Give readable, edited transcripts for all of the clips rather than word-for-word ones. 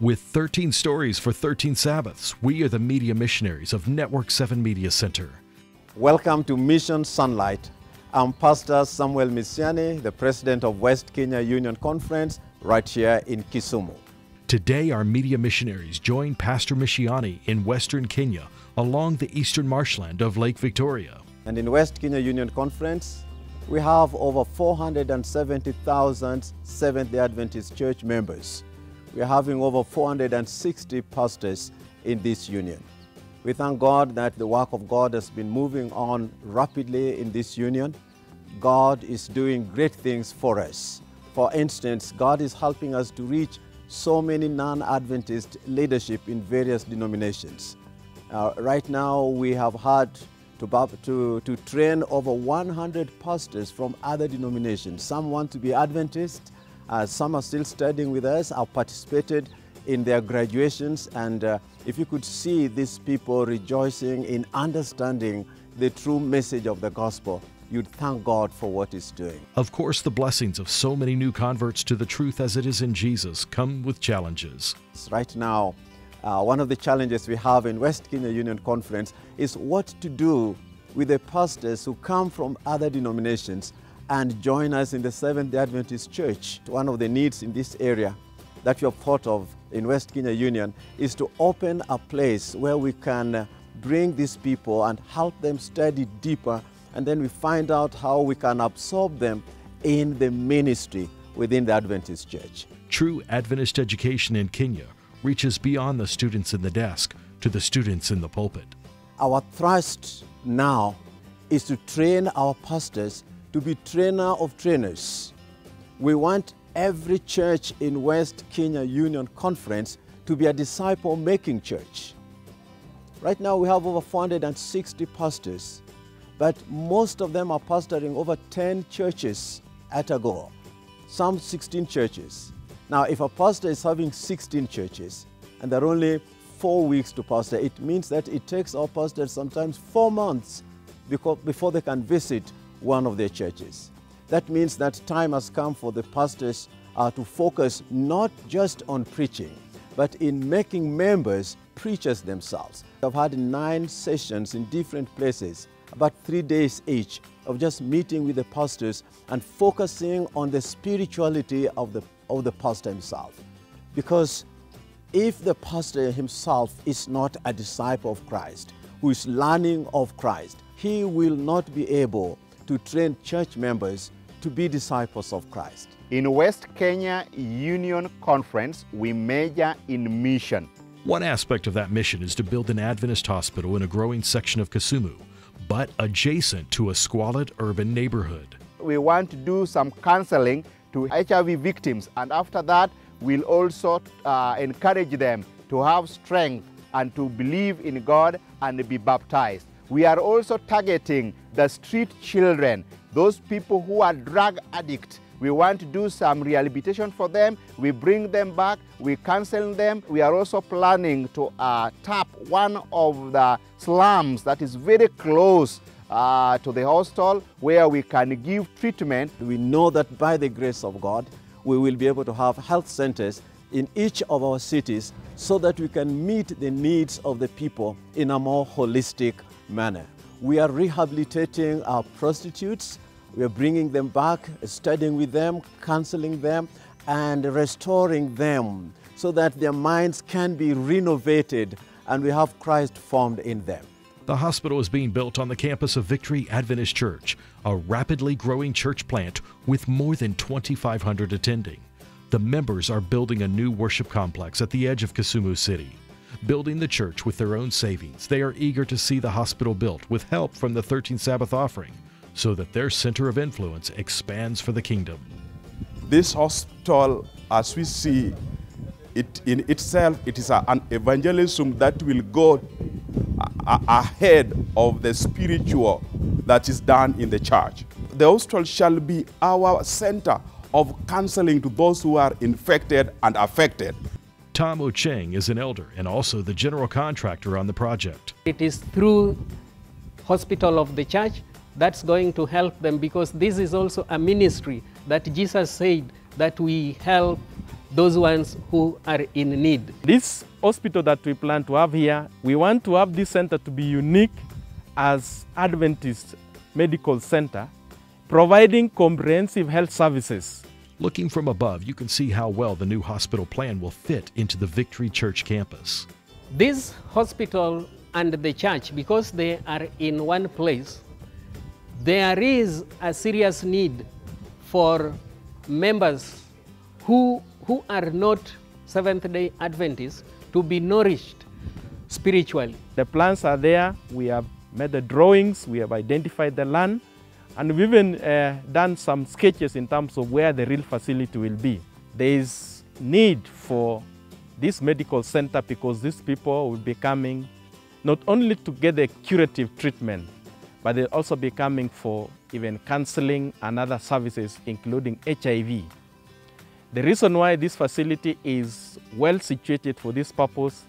With 13 stories for 13 Sabbaths, we are the media missionaries of Network 7 Media Center. Welcome to Mission Sonlight. I'm Pastor Samuel Misiani, the President of West Kenya Union Conference, right here in Kisumu. Today, our media missionaries join Pastor Mishiani in Western Kenya along the eastern marshland of Lake Victoria. And in West Kenya Union Conference, we have over 470,000 Seventh-day Adventist church members. We are having over 460 pastors in this union. We thank God that the work of God has been moving on rapidly in this union. God is doing great things for us. For instance, God is helping us to reach so many non-Adventist leadership in various denominations. Right now, we have had to train over 100 pastors from other denominations. Some want to be Adventist, some are still studying with us, have participated in their graduations, and if you could see these people rejoicing in understanding the true message of the gospel, you'd thank God for what He's doing. Of course, the blessings of so many new converts to the truth as it is in Jesus come with challenges. Right now, one of the challenges we have in West Kenya Union Conference is what to do with the pastors who come from other denominations and join us in the Seventh-day Adventist Church. One of the needs in this area that we have thought of in West Kenya Union is to open a place where we can bring these people and help them study deeper, and then we find out how we can absorb them in the ministry within the Adventist Church. True Adventist education in Kenya reaches beyond the students in the desk to the students in the pulpit. Our thrust now is to train our pastors to be trainer of trainers. We want every church in West Kenya Union Conference to be a disciple-making church. Right now we have over 460 pastors, but most of them are pastoring over 10 churches at a go, some 16 churches. Now, if a pastor is having 16 churches and there are only 4 weeks to pastor, it means that it takes our pastors sometimes 4 months before they can visit one of their churches. That means that time has come for the pastors to focus not just on preaching, but in making members preachers themselves. I've had 9 sessions in different places, about 3 days each, of just meeting with the pastors and focusing on the spirituality of the pastor himself. Because if the pastor himself is not a disciple of Christ, who is learning of Christ, he will not be able to train church members to be disciples of Christ. In West Kenya Union Conference, we major in mission. One aspect of that mission is to build an Adventist hospital in a growing section of Kisumu, but adjacent to a squalid urban neighborhood. We want to do some counseling to HIV victims, and after that, we'll also encourage them to have strength and to believe in God and be baptized. We are also targeting the street children, those people who are drug addicts. We want to do some rehabilitation for them. We bring them back, we counsel them. We are also planning to tap one of the slums that is very close to the hostel, where we can give treatment. We know that by the grace of God, we will be able to have health centers in each of our cities so that we can meet the needs of the people in a more holistic manner. We are rehabilitating our prostitutes. We are bringing them back, studying with them, counseling them, and restoring them so that their minds can be renovated and we have Christ formed in them. The hospital is being built on the campus of Victory Adventist Church, a rapidly growing church plant with more than 2,500 attending. The members are building a new worship complex at the edge of Kisumu City. Building the church with their own savings, they are eager to see the hospital built with help from the 13th Sabbath offering, so that their center of influence expands for the kingdom. This hospital, as we see it in itself, it is an evangelism that will go ahead of the spiritual that is done in the church. The hospital shall be our center of counseling to those who are infected and affected. Tom Ocheng is an elder and also the general contractor on the project. It is through hospital of the church that's going to help them, because this is also a ministry that Jesus said that we help those ones who are in need. This hospital that we plan to have here, we want to have this center to be unique as Adventist medical center, providing comprehensive health services. Looking from above, you can see how well the new hospital plan will fit into the Victory Church campus. This hospital and the church, because they are in one place, there is a serious need for members who are not Seventh-day Adventists to be nourished spiritually. The plans are there, we have made the drawings, we have identified the land, and we've even done some sketches in terms of where the real facility will be. There is need for this medical center because these people will be coming not only to get the curative treatment, but they'll also be coming for even counseling and other services, including HIV. The reason why this facility is well situated for this purpose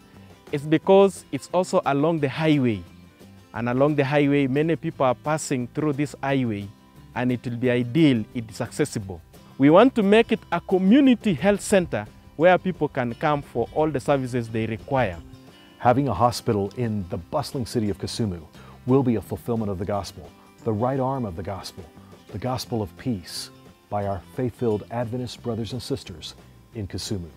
is because it's also along the highway. And along the highway, many people are passing through this highway, and it will be ideal, it is accessible. We want to make it a community health center where people can come for all the services they require. Having a hospital in the bustling city of Kisumu will be a fulfillment of the gospel, the right arm of the gospel of peace, by our faith-filled Adventist brothers and sisters in Kisumu.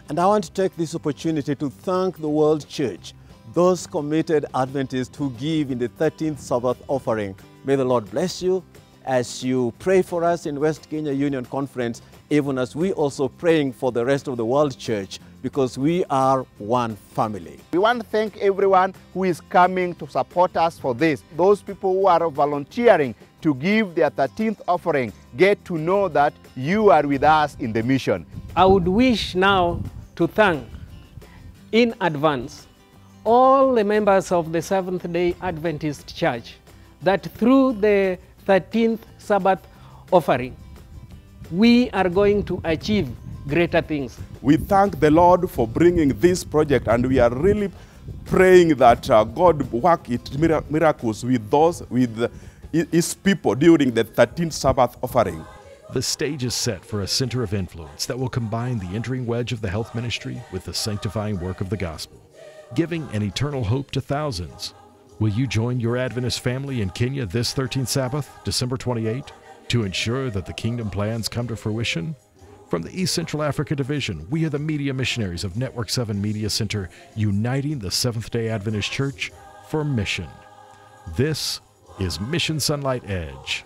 And I want to take this opportunity to thank the World Church, those committed Adventists who give in the 13th Sabbath offering. May the Lord bless you as you pray for us in West Kenya Union Conference, even as we also praying for the rest of the World Church, because we are one family. We want to thank everyone who is coming to support us for this. Those people who are volunteering to give their 13th offering, get to know that you are with us in the mission. I would wish now to thank in advance all the members of the Seventh-day Adventist Church that through the 13th Sabbath offering, we are going to achieve greater things. We thank the Lord for bringing this project, and we are really praying that God work miracles with His people during the 13th Sabbath offering. The stage is set for a center of influence that will combine the entering wedge of the health ministry with the sanctifying work of the gospel, giving an eternal hope to thousands. Will you join your Adventist family in Kenya this 13th Sabbath, December 28, to ensure that the kingdom plans come to fruition? From the East Central Africa Division, we are the media missionaries of Network 7 Media Center, uniting the Seventh-day Adventist Church for mission. This is Mission Sonlight Edge.